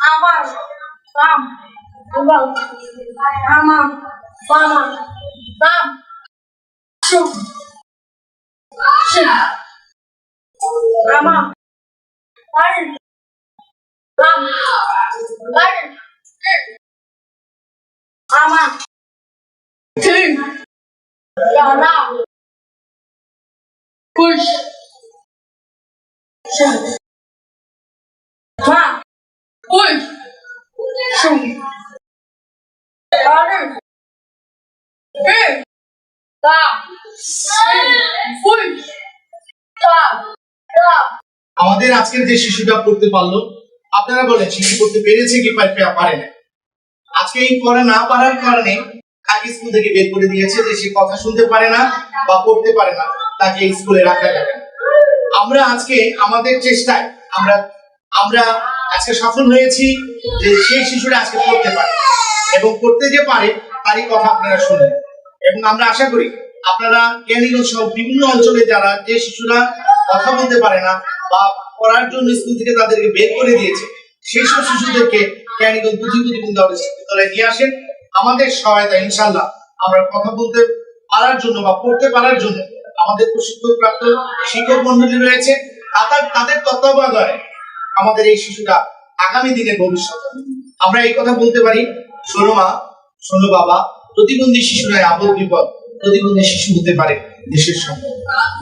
আমার বাম এবং আমার বাম বাম সুখ আমার বাড়ির বাম বাড়ির আমার ঠিক দাদা পুষ মা পুষ সুখ বাড়ির ঠিক দা পুষ দা দা। আমাদের আজকের যে শিশুটা পড়তে পারলো, আপনারা বলেন শিশু পড়তে পেরেছে কি পারে না? আজকে এই পড়া না পারার কারণে তাকে স্কুল থেকে বের করে দিয়েছে যে সে কথা শুনতে পারে না বা পড়তে পারে না, তাকে স্কুলে রাখা যাবে না। আমরা আজকে আমাদের চেষ্টায় আমরা আমরা আজকে সফল হয়েছি যে সেই শিশুরা আজকে পড়তে পারে এবং পড়তে যে পারে তারই কথা আপনারা শুনলেন। এবং আমরা আশা করি আপনারা কেরানীগঞ্জ সহ বিভিন্ন অঞ্চলে যারা যে শিশুরা কথা বলতে পারে না বা পড়ার জন্য স্কুল থেকে তাদেরকে বের করে দিয়েছে, সেই সব শিশুদেরকে কেরানীগঞ্জ বিদ্যালয়ে নিয়ে আসেন। আমাদের সহায়তা ইনশাআল্লাহ আমরা কথা বলতে পারার জন্য বা পড়তে পারার জন্য আমাদের প্রশিক্ষণপ্রাপ্ত শিক্ষক মন্ডলী রয়েছে। তাদের তত্ত্বাবধানে আমাদের এই শিশুটা আগামী দিনের ভবিষ্যৎ। আমরা এই কথা বলতে পারি, শোনো মা, শোনো বাবা, প্রতিবন্ধী শিশুরা আপদ বিপদ, প্রতিবন্ধী শিশু হতে পারে দেশের সম্পদ।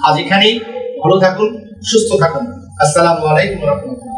আজ এখানেই, ভালো থাকুন, সুস্থ থাকুন। আসসালামু আলাইকুম ওয়া রাহমাতুল্লাহ।